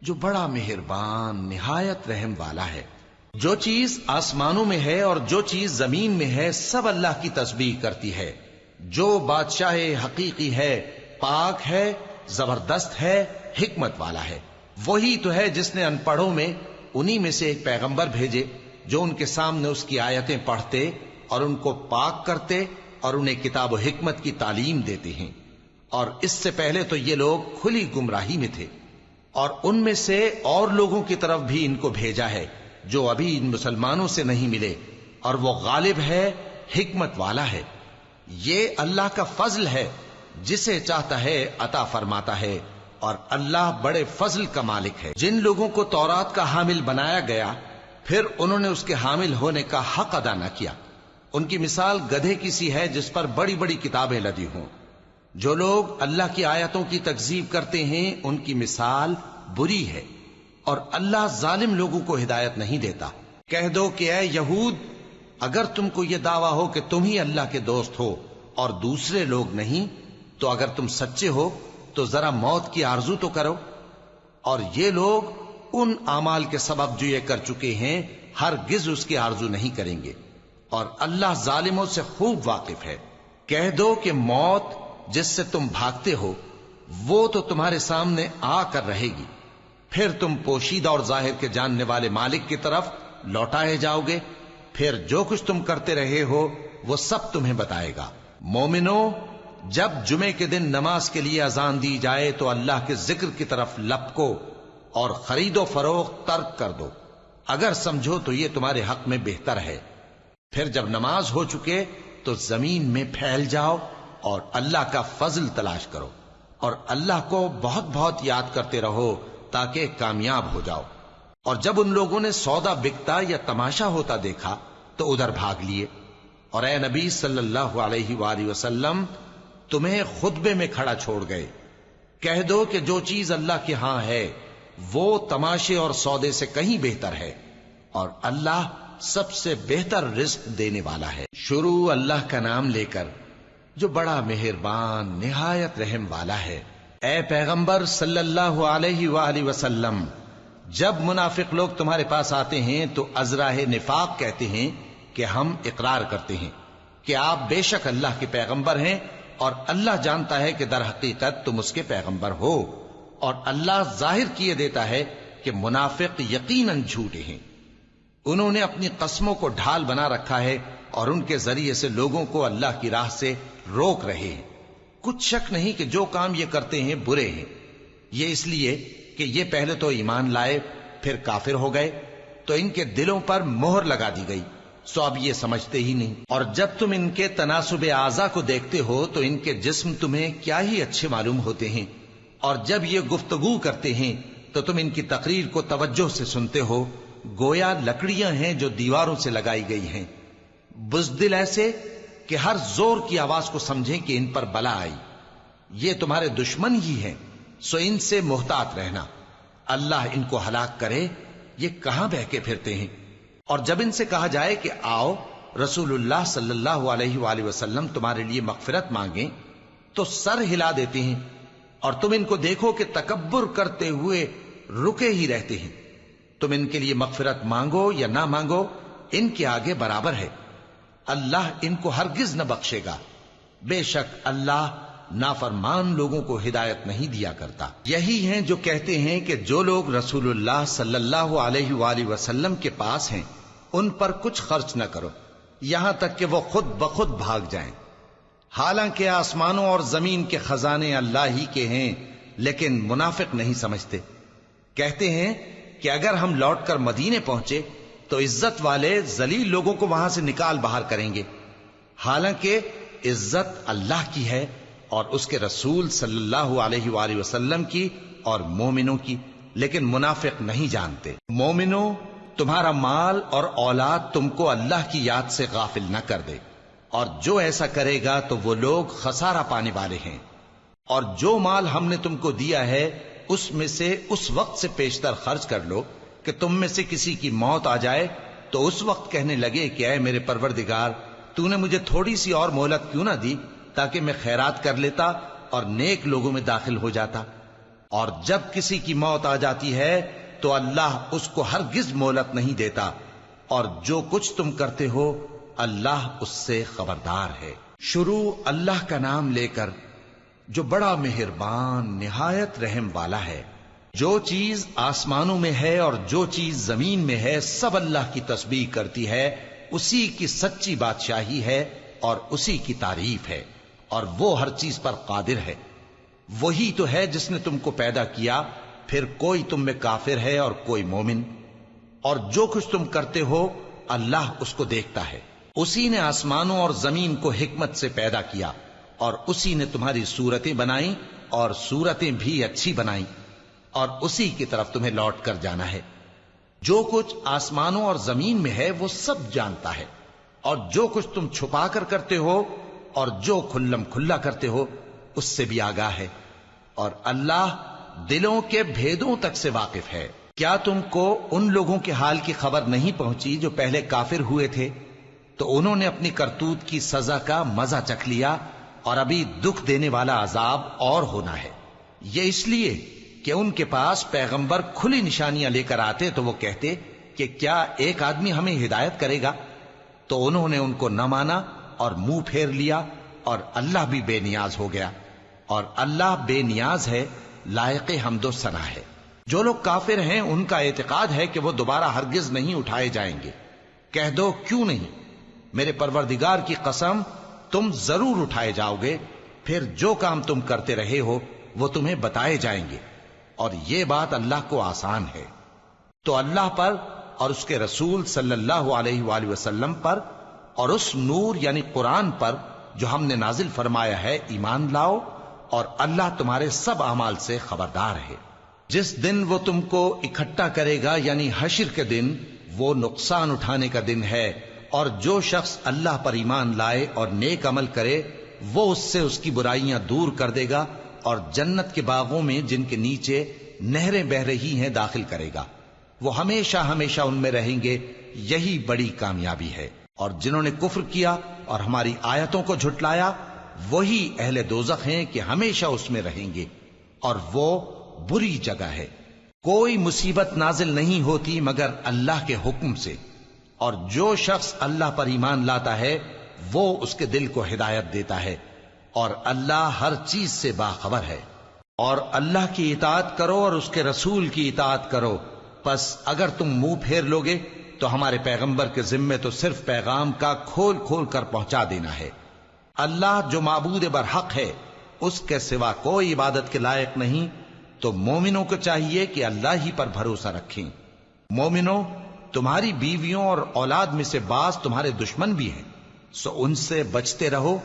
جو بڑا مہربان نہایت رحم والا ہے۔ جو چیز آسمانوں میں ہے اور جو چیز زمین میں ہے سب اللہ کی تسبیح کرتی ہے۔ جو بادشاہ حقیقی ہے، پاک ہے، زبردست ہے، حکمت والا ہے۔ وہی تو ہے جس نے ان پڑھوں میں انہی میں سے ایک پیغمبر بھیجے جو ان کے سامنے اس کی آیتیں پڑھتے اور ان کو پاک کرتے اور انہیں کتاب و حکمت کی تعلیم دیتے ہیں۔ اور اس سے پہلے تو یہ لوگ کھلی گمراہی میں تھے، اور ان میں سے اور لوگوں کی طرف بھی ان کو بھیجا ہے جو ابھی ان مسلمانوں سے نہیں ملے، اور وہ غالب ہے، حکمت والا ہے۔ یہ اللہ کا فضل ہے، جسے چاہتا ہے عطا فرماتا ہے، اور اللہ بڑے فضل کا مالک ہے۔ جن لوگوں کو تورات کا حامل بنایا گیا پھر انہوں نے اس کے حامل ہونے کا حق ادا نہ کیا، ان کی مثال گدھے کی سی ہے جس پر بڑی بڑی کتابیں لدی ہوں۔ جو لوگ اللہ کی آیتوں کی تکذیب کرتے ہیں ان کی مثال بری ہے، اور اللہ ظالم لوگوں کو ہدایت نہیں دیتا۔ کہہ دو کہ اے یہود، اگر تم کو یہ دعویٰ ہو کہ تم ہی اللہ کے دوست ہو اور دوسرے لوگ نہیں، تو اگر تم سچے ہو تو ذرا موت کی آرزو تو کرو۔ اور یہ لوگ ان اعمال کے سبب جو یہ کر چکے ہیں ہرگز اس کی آرزو نہیں کریں گے، اور اللہ ظالموں سے خوب واقف ہے۔ کہہ دو کہ موت جس سے تم بھاگتے ہو وہ تو تمہارے سامنے آ کر رہے گی، پھر تم پوشیدہ اور ظاہر کے جاننے والے مالک کی طرف لوٹائے جاؤ گے، پھر جو کچھ تم کرتے رہے ہو وہ سب تمہیں بتائے گا۔ مومنو، جب جمعے کے دن نماز کے لیے اذان دی جائے تو اللہ کے ذکر کی طرف لپکو اور خرید و فروخت ترک کر دو، اگر سمجھو تو یہ تمہارے حق میں بہتر ہے۔ پھر جب نماز ہو چکے تو زمین میں پھیل جاؤ اور اللہ کا فضل تلاش کرو، اور اللہ کو بہت بہت یاد کرتے رہو تاکہ کامیاب ہو جاؤ۔ اور جب ان لوگوں نے سودا بکتا یا تماشا ہوتا دیکھا تو ادھر بھاگ لیے، اور اے نبی صلی اللہ علیہ وآلہ وسلم تمہیں خطبے میں کھڑا چھوڑ گئے۔ کہہ دو کہ جو چیز اللہ کے ہاں ہے وہ تماشے اور سودے سے کہیں بہتر ہے، اور اللہ سب سے بہتر رزق دینے والا ہے۔ شروع اللہ کا نام لے کر جو بڑا مہربان نہایت رحم والا ہے۔ اے پیغمبر صلی اللہ علیہ وآلہ وسلم، جب منافق لوگ تمہارے پاس آتے ہیں تو ازراہ نفاق کہتے ہیں کہ ہم اقرار کرتے ہیں کہ آپ بے شک اللہ کے پیغمبر ہیں، اور اللہ جانتا ہے کہ در حقیقت تم اس کے پیغمبر ہو، اور اللہ ظاہر کیے دیتا ہے کہ منافق یقیناً جھوٹے ہیں۔ انہوں نے اپنی قسموں کو ڈھال بنا رکھا ہے اور ان کے ذریعے سے لوگوں کو اللہ کی راہ سے روک رہے ہیں۔ کچھ شک نہیں کہ جو کام یہ کرتے ہیں برے ہیں، یہ اس لیے کہ یہ پہلے تو ایمان لائے پھر کافر ہو گئے، تو ان کے دلوں پر مہر لگا دی گئی، سو اب یہ سمجھتے ہی نہیں۔ اور جب تم ان کے تناسب اعضاء کو دیکھتے ہو تو ان کے جسم تمہیں کیا ہی اچھے معلوم ہوتے ہیں، اور جب یہ گفتگو کرتے ہیں تو تم ان کی تقریر کو توجہ سے سنتے ہو، گویا لکڑیاں ہیں جو دیواروں سے لگائی گئی ہیں، بزدل ایسے کہ ہر زور کی آواز کو سمجھیں کہ ان پر بلا آئی۔ یہ تمہارے دشمن ہی ہیں، سو ان سے محتاط رہنا، اللہ ان کو ہلاک کرے، یہ کہاں بہکے پھرتے ہیں۔ اور جب ان سے کہا جائے کہ آؤ رسول اللہ صلی اللہ علیہ وآلہ وسلم تمہارے لیے مغفرت مانگیں، تو سر ہلا دیتے ہیں، اور تم ان کو دیکھو کہ تکبر کرتے ہوئے رکے ہی رہتے ہیں۔ تم ان کے لیے مغفرت مانگو یا نہ مانگو، ان کے آگے برابر ہے، اللہ ان کو ہرگز نہ بخشے گا، بے شک اللہ نافرمان لوگوں کو ہدایت نہیں دیا کرتا۔ یہی ہیں جو کہتے ہیں کہ جو لوگ رسول اللہ صلی اللہ علیہ وآلہ وسلم کے پاس ہیں ان پر کچھ خرچ نہ کرو یہاں تک کہ وہ خود بخود بھاگ جائیں۔ حالانکہ آسمانوں اور زمین کے خزانے اللہ ہی کے ہیں، لیکن منافق نہیں سمجھتے۔ کہتے ہیں کہ اگر ہم لوٹ کر مدینے پہنچے تو عزت والے ذلیل لوگوں کو وہاں سے نکال باہر کریں گے، حالانکہ عزت اللہ کی ہے اور اس کے رسول صلی اللہ علیہ وآلہ وسلم کی اور مومنوں کی، لیکن منافق نہیں جانتے۔ مومنوں، تمہارا مال اور اولاد تم کو اللہ کی یاد سے غافل نہ کر دے، اور جو ایسا کرے گا تو وہ لوگ خسارہ پانے والے ہیں۔ اور جو مال ہم نے تم کو دیا ہے اس میں سے اس وقت سے پیشتر خرچ کر لو کہ تم میں سے کسی کی موت آ جائے تو اس وقت کہنے لگے کہ اے میرے پروردگار، تو نے مجھے تھوڑی سی اور مہلت کیوں نہ دی تاکہ میں خیرات کر لیتا اور نیک لوگوں میں داخل ہو جاتا۔ اور جب کسی کی موت آ جاتی ہے تو اللہ اس کو ہرگز مہلت نہیں دیتا، اور جو کچھ تم کرتے ہو اللہ اس سے خبردار ہے۔ شروع اللہ کا نام لے کر جو بڑا مہربان نہایت رحم والا ہے۔ جو چیز آسمانوں میں ہے اور جو چیز زمین میں ہے سب اللہ کی تسبیح کرتی ہے، اسی کی سچی بادشاہی ہے اور اسی کی تعریف ہے، اور وہ ہر چیز پر قادر ہے۔ وہی تو ہے جس نے تم کو پیدا کیا، پھر کوئی تم میں کافر ہے اور کوئی مومن، اور جو کچھ تم کرتے ہو اللہ اس کو دیکھتا ہے۔ اسی نے آسمانوں اور زمین کو حکمت سے پیدا کیا، اور اسی نے تمہاری صورتیں بنائیں اور صورتیں بھی اچھی بنائیں، اور اسی کی طرف تمہیں لوٹ کر جانا ہے۔ جو کچھ آسمانوں اور زمین میں ہے وہ سب جانتا ہے، اور جو کچھ تم چھپا کر کرتے ہو اور جو کھلم کھلا کرتے ہو اس سے بھی آگاہ ہے، اور اللہ دلوں کے بھیدوں تک سے واقف ہے۔ کیا تم کو ان لوگوں کے حال کی خبر نہیں پہنچی جو پہلے کافر ہوئے تھے؟ تو انہوں نے اپنی کرتوت کی سزا کا مزہ چکھ لیا، اور ابھی دکھ دینے والا عذاب اور ہونا ہے۔ یہ اس لیے کہ ان کے پاس پیغمبر کھلی نشانیاں لے کر آتے تو وہ کہتے کہ کیا ایک آدمی ہمیں ہدایت کرے گا؟ تو انہوں نے ان کو نہ مانا اور منہ پھیر لیا، اور اللہ بھی بے نیاز ہو گیا، اور اللہ بے نیاز ہے، لائق حمد و ثنا ہے۔ جو لوگ کافر ہیں ان کا اعتقاد ہے کہ وہ دوبارہ ہرگز نہیں اٹھائے جائیں گے۔ کہہ دو کیوں نہیں؟ میرے پروردگار کی قسم تم ضرور اٹھائے جاؤ گے، پھر جو کام تم کرتے رہے ہو وہ تمہیں بتائے جائیں گے، اور یہ بات اللہ کو آسان ہے۔ تو اللہ پر اور اس کے رسول صلی اللہ علیہ وآلہ وسلم پر اور اس نور یعنی قرآن پر جو ہم نے نازل فرمایا ہے ایمان لاؤ، اور اللہ تمہارے سب اعمال سے خبردار ہے۔ جس دن وہ تم کو اکٹھا کرے گا یعنی حشر کے دن، وہ نقصان اٹھانے کا دن ہے، اور جو شخص اللہ پر ایمان لائے اور نیک عمل کرے وہ اس سے اس کی برائیاں دور کر دے گا، اور جنت کے باغوں میں جن کے نیچے نہریں بہ رہی ہیں داخل کرے گا۔ وہ ہمیشہ ہمیشہ ان میں رہیں گے، یہی بڑی کامیابی ہے۔ اور جنہوں نے کفر کیا اور ہماری آیتوں کو جھٹلایا وہی اہل دوزخ ہیں کہ ہمیشہ اس میں رہیں گے، اور وہ بری جگہ ہے۔ کوئی مصیبت نازل نہیں ہوتی مگر اللہ کے حکم سے، اور جو شخص اللہ پر ایمان لاتا ہے وہ اس کے دل کو ہدایت دیتا ہے، اور اللہ ہر چیز سے باخبر ہے۔ اور اللہ کی اطاعت کرو اور اس کے رسول کی اطاعت کرو، پس اگر تم منہ پھیر لوگے تو ہمارے پیغمبر کے ذمے تو صرف پیغام کا کھول کھول کر پہنچا دینا ہے۔ اللہ جو معبود برحق ہے اس کے سوا کوئی عبادت کے لائق نہیں، تو مومنوں کو چاہیے کہ اللہ ہی پر بھروسہ رکھیں۔ مومنوں، تمہاری بیویوں اور اولاد میں سے بعض تمہارے دشمن بھی ہیں، سو ان سے بچتے رہو،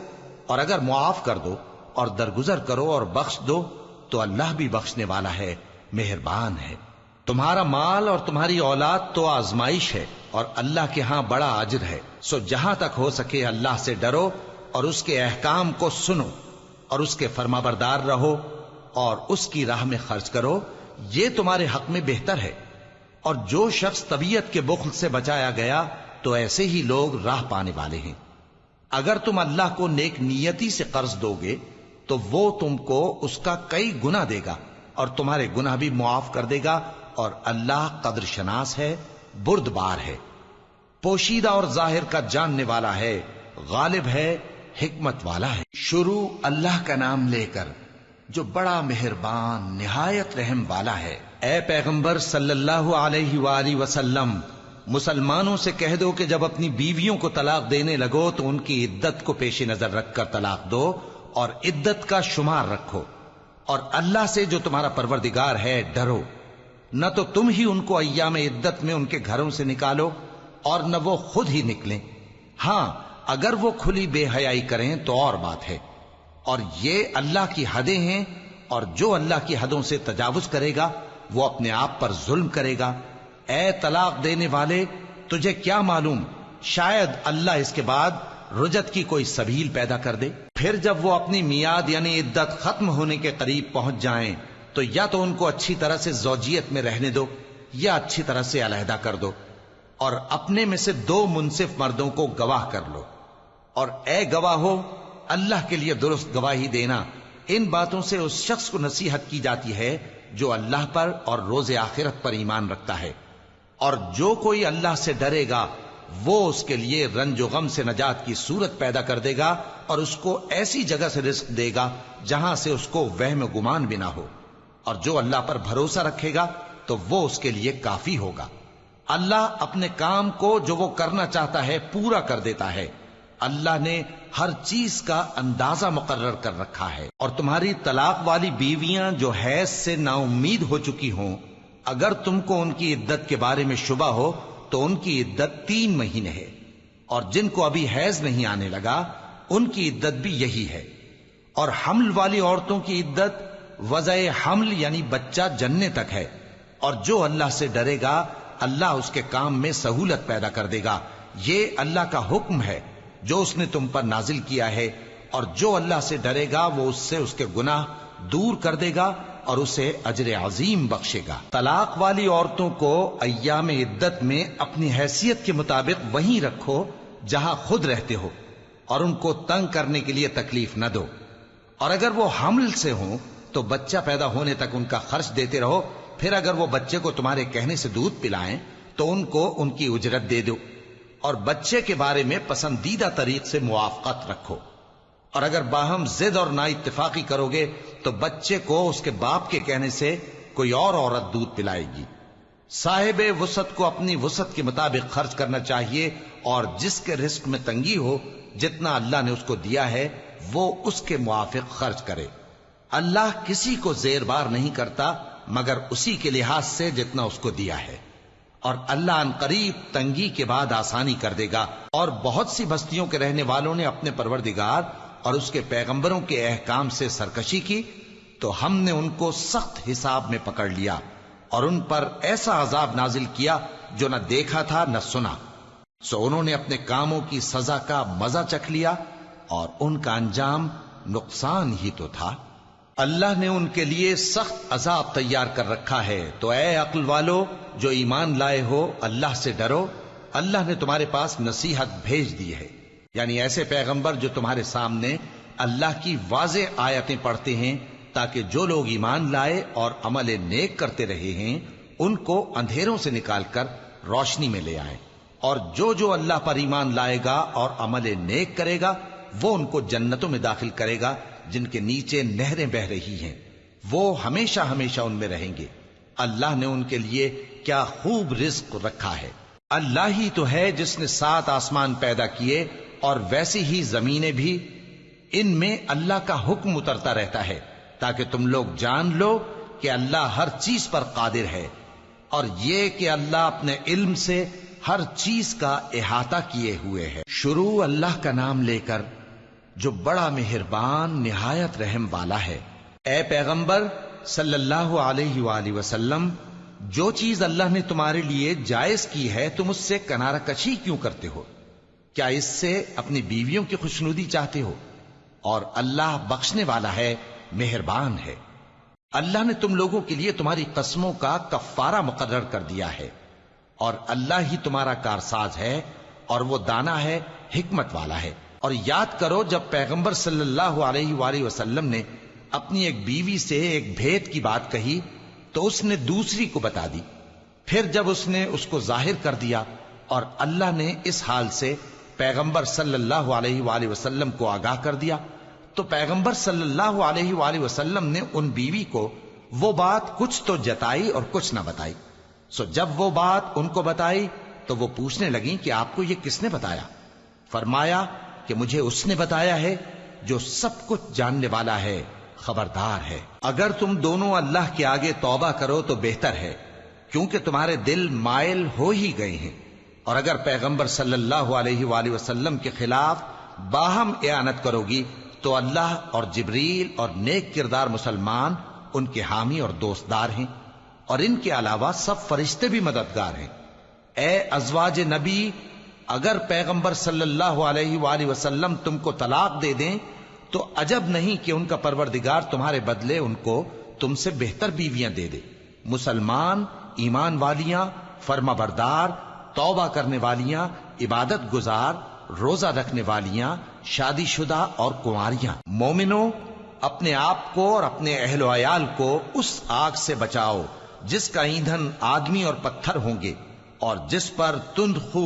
اور اگر معاف کر دو اور درگزر کرو اور بخش دو تو اللہ بھی بخشنے والا ہے، مہربان ہے۔ تمہارا مال اور تمہاری اولاد تو آزمائش ہے، اور اللہ کے ہاں بڑا اجر ہے، سو جہاں تک ہو سکے اللہ سے ڈرو اور اس کے احکام کو سنو اور اس کے فرمانبردار رہو اور اس کی راہ میں خرچ کرو، یہ تمہارے حق میں بہتر ہے۔ اور جو شخص طبیعت کے بخل سے بچایا گیا تو ایسے ہی لوگ راہ پانے والے ہیں۔ اگر تم اللہ کو نیک نیتی سے قرض دو گے تو وہ تم کو اس کا کئی گنا دے گا اور تمہارے گناہ بھی معاف کر دے گا، اور اللہ قدر شناس ہے، بردبار ہے، پوشیدہ اور ظاہر کا جاننے والا ہے، غالب ہے، حکمت والا ہے۔ شروع اللہ کا نام لے کر جو بڑا مہربان نہایت رحم والا ہے۔ اے پیغمبر صلی اللہ علیہ وآلہ وسلم، مسلمانوں سے کہہ دو کہ جب اپنی بیویوں کو طلاق دینے لگو تو ان کی عدت کو پیش نظر رکھ کر طلاق دو اور عدت کا شمار رکھو، اور اللہ سے جو تمہارا پروردگار ہے ڈرو، نہ تو تم ہی ان کو ایام عدت میں ان کے گھروں سے نکالو اور نہ وہ خود ہی نکلیں، ہاں اگر وہ کھلی بے حیائی کریں تو اور بات ہے، اور یہ اللہ کی حدیں ہیں، اور جو اللہ کی حدوں سے تجاوز کرے گا وہ اپنے آپ پر ظلم کرے گا۔ اے طلاق دینے والے، تجھے کیا معلوم شاید اللہ اس کے بعد رجعت کی کوئی سبیل پیدا کر دے۔ پھر جب وہ اپنی میعاد یعنی عدت ختم ہونے کے قریب پہنچ جائیں تو یا تو ان کو اچھی طرح سے زوجیت میں رہنے دو یا اچھی طرح سے علیحدہ کر دو، اور اپنے میں سے 2 منصف مردوں کو گواہ کر لو، اور اے گواہو اللہ کے لیے درست گواہی دینا۔ ان باتوں سے اس شخص کو نصیحت کی جاتی ہے جو اللہ پر اور روز آخرت پر ایمان رکھتا ہے، اور جو کوئی اللہ سے ڈرے گا وہ اس کے لیے رنج و غم سے نجات کی صورت پیدا کر دے گا، اور اس کو ایسی جگہ سے رزق دے گا جہاں سے اس کو وہم و گمان بھی نہ ہو، اور جو اللہ پر بھروسہ رکھے گا تو وہ اس کے لیے کافی ہوگا۔ اللہ اپنے کام کو جو وہ کرنا چاہتا ہے پورا کر دیتا ہے۔ اللہ نے ہر چیز کا اندازہ مقرر کر رکھا ہے۔ اور تمہاری طلاق والی بیویاں جو حیض سے نا امید ہو چکی ہوں، اگر تم کو ان کی عدت کے بارے میں شبہ ہو تو ان کی عدت 3 مہینے ہے، اور جن کو ابھی حیض نہیں آنے لگا ان کی عدت بھی یہی ہے۔ اور حمل والی عورتوں کی عدت وضع حمل یعنی بچہ جننے تک ہے، اور جو اللہ سے ڈرے گا اللہ اس کے کام میں سہولت پیدا کر دے گا۔ یہ اللہ کا حکم ہے جو اس نے تم پر نازل کیا ہے، اور جو اللہ سے ڈرے گا وہ اس سے اس کے گناہ دور کر دے گا اور اسے اجر عظیم بخشے گا۔ طلاق والی عورتوں کو ایام عدت میں اپنی حیثیت کے مطابق وہیں رکھو جہاں خود رہتے ہو، اور ان کو تنگ کرنے کے لیے تکلیف نہ دو، اور اگر وہ حمل سے ہوں تو بچہ پیدا ہونے تک ان کا خرچ دیتے رہو، پھر اگر وہ بچے کو تمہارے کہنے سے دودھ پلائیں تو ان کو ان کی اجرت دے دو، اور بچے کے بارے میں پسندیدہ طریق سے موافقت رکھو، اور اگر باہم ضد اور نا اتفاقی کرو گے تو بچے کو اس کے باپ کے کہنے سے کوئی اور عورت دودھ پلائے گی۔ صاحب وسعت کو اپنی وسعت کے مطابق خرچ کرنا چاہیے، اور جس کے رزق میں تنگی ہو جتنا اللہ نے اس کو دیا ہے وہ اس کے موافق خرچ کرے۔ اللہ کسی کو زیر بار نہیں کرتا مگر اسی کے لحاظ سے جتنا اس کو دیا ہے، اور اللہ ان قریب تنگی کے بعد آسانی کر دے گا۔ اور بہت سی بستیوں کے رہنے والوں نے اپنے پروردگار اور اس کے پیغمبروں کے احکام سے سرکشی کی تو ہم نے ان کو سخت حساب میں پکڑ لیا، اور ان پر ایسا عذاب نازل کیا جو نہ دیکھا تھا نہ سنا، سو انہوں نے اپنے کاموں کی سزا کا مزہ چکھ لیا، اور ان کا انجام نقصان ہی تو تھا۔ اللہ نے ان کے لیے سخت عذاب تیار کر رکھا ہے، تو اے عقل والو جو ایمان لائے ہو اللہ سے ڈرو۔ اللہ نے تمہارے پاس نصیحت بھیج دی ہے، یعنی ایسے پیغمبر جو تمہارے سامنے اللہ کی واضح آیتیں پڑھتے ہیں تاکہ جو لوگ ایمان لائے اور عمل نیک کرتے رہے ہیں ان کو اندھیروں سے نکال کر روشنی میں لے آئیں، اور جو اللہ پر ایمان لائے گا اور عمل نیک کرے گا وہ ان کو جنتوں میں داخل کرے گا جن کے نیچے نہریں بہ رہی ہیں، وہ ہمیشہ ہمیشہ ان میں رہیں گے۔ اللہ نے ان کے لیے کیا خوب رزق رکھا ہے۔ اللہ ہی تو ہے جس نے 7 آسمان پیدا کیے اور ویسی ہی زمینیں بھی، ان میں اللہ کا حکم اترتا رہتا ہے تاکہ تم لوگ جان لو کہ اللہ ہر چیز پر قادر ہے، اور یہ کہ اللہ اپنے علم سے ہر چیز کا احاطہ کیے ہوئے ہے۔ شروع اللہ کا نام لے کر جو بڑا مہربان نہایت رحم والا ہے۔ اے پیغمبر صلی اللہ علیہ وآلہ وسلم، جو چیز اللہ نے تمہارے لیے جائز کی ہے تم اس سے کنارہ کشی کیوں کرتے ہو؟ کیا اس سے اپنی بیویوں کی خوشنودی چاہتے ہو؟ اور اللہ بخشنے والا ہے، مہربان ہے۔ اللہ نے تم لوگوں کے لیے تمہاری قسموں کا کفارہ مقرر کر دیا ہے، اور اللہ ہی تمہارا کارساز ہے، اور وہ دانا ہے، حکمت والا ہے۔ اور یاد کرو جب پیغمبر صلی اللہ علیہ وآلہ وسلم نے اپنی ایک بیوی سے ایک بھید کی بات کہی تو اس نے دوسری کو بتا دی، پھر جب اس نے اس کو ظاہر کر دیا اور اللہ نے اس حال سے پیغمبر صلی اللہ علیہ وآلہ وسلم کو آگاہ کر دیا تو پیغمبر صلی اللہ علیہ وآلہ وسلم نے ان بیوی کو وہ بات کچھ تو جتائی اور کچھ نہ بتائی۔ سو جب وہ بات ان کو بتائی تو وہ پوچھنے لگیں کہ آپ کو یہ کس نے بتایا؟ فرمایا کہ مجھے اس نے بتایا ہے جو سب کچھ جاننے والا ہے، خبردار ہے۔ اگر تم دونوں اللہ کے آگے توبہ کرو تو بہتر ہے، کیونکہ تمہارے دل مائل ہو ہی گئے ہیں، اور اگر پیغمبر صلی اللہ علیہ وآلہ وسلم کے خلاف باہم اعانت کرو گی تو اللہ اور جبریل اور نیک کردار مسلمان ان کے حامی اور دوستدار ہیں، اور ان کے علاوہ سب فرشتے بھی مددگار ہیں۔ اے ازواج نبی، اگر پیغمبر صلی اللہ علیہ وآلہ وسلم تم کو طلاق دے دیں تو عجب نہیں کہ ان کا پروردگار تمہارے بدلے ان کو تم سے بہتر بیویاں دے دے، مسلمان، ایمان والیاں، فرما بردار، توبہ کرنے والیاں، عبادت گزار، روزہ رکھنے والیاں، شادی شدہ اور کنواریاں۔ مومنوں، اپنے آپ کو اور اپنے اہل و عیال کو اس آگ سے بچاؤ جس کا ایندھن آدمی اور پتھر ہوں گے، اور جس پر تند خو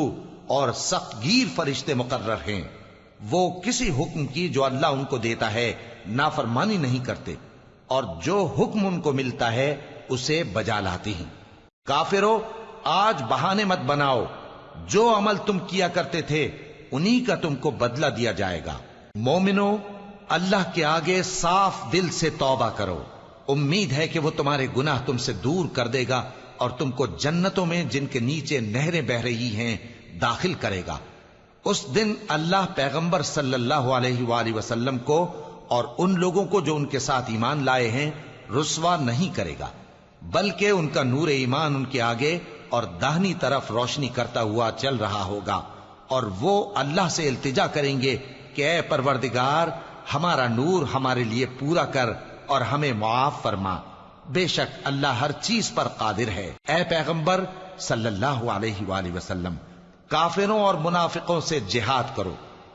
اور سخت گیر فرشتے مقرر ہیں۔ وہ کسی حکم کی جو اللہ ان کو دیتا ہے نافرمانی نہیں کرتے، اور جو حکم ان کو ملتا ہے اسے بجا لاتے ہیں۔ کافرو، آج بہانے مت بناؤ، جو عمل تم کیا کرتے تھے انہی کا تم کو بدلہ دیا جائے گا۔ مومنو، اللہ کے آگے صاف دل سے توبہ کرو، امید ہے کہ وہ تمہارے گناہ تم سے دور کر دے گا اور تم کو جنتوں میں جن کے نیچے نہریں بہ رہی ہیں داخل کرے گا۔ اس دن اللہ پیغمبر صلی اللہ علیہ وآلہ وسلم کو اور ان لوگوں کو جو ان کے ساتھ ایمان لائے ہیں رسوا نہیں کرے گا، بلکہ ان کا نور ایمان ان کے آگے اور داہنی طرف روشنی کرتا ہوا چل رہا ہوگا، اور وہ اللہ سے التجا کریں گے کہ اے پروردگار، ہمارا نور ہمارے لیے پورا کر اور ہمیں معاف فرما، بے شک اللہ ہر چیز پر قادر ہے۔ اے پیغمبر صلی اللہ علیہ وآلہ وسلم، کافروں اور منافقوں سے جہاد کرو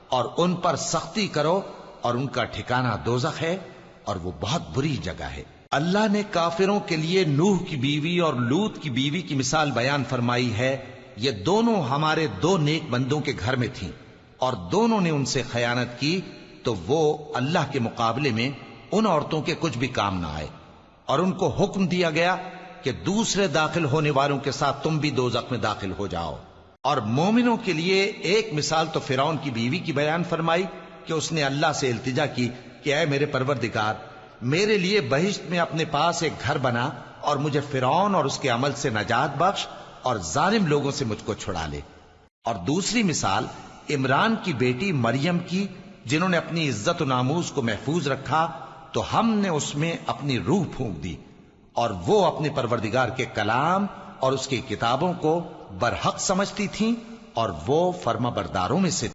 اور ان پر سختی کرو، اور ان کا ٹھکانہ دوزخ ہے اور وہ بہت بری جگہ ہے۔ اللہ نے کافروں کے لیے نوح کی بیوی اور لوط کی بیوی کی مثال بیان فرمائی ہے۔ یہ دونوں ہمارے دو نیک بندوں کے گھر میں تھیں، اور دونوں نے ان سے خیانت کی تو وہ اللہ کے مقابلے میں ان عورتوں کے کچھ بھی کام نہ آئے، اور ان کو حکم دیا گیا کہ دوسرے داخل ہونے والوں کے ساتھ تم بھی دوزخ میں داخل ہو جاؤ۔ اور مومنوں کے لیے ایک مثال تو فرعون کی بیوی کی بیان فرمائی کہ اس نے اللہ سے التجا کی کہ اے میرے پروردگار، میرے لیے بہشت میں اپنے پاس ایک گھر بنا اور مجھے فرعون اور اس کے عمل سے نجات بخش اور ظالم لوگوں سے مجھ کو چھڑا لے۔ اور دوسری مثال عمران کی بیٹی مریم کی، جنہوں نے اپنی عزت و ناموس کو محفوظ رکھا تو ہم نے اس میں اپنی روح پھونک دی، اور وہ اپنے پروردگار کے کلام اور اس کی کتابوں کو برحق سمجھتی تھیں، اور وہ فرما برداروں میں سے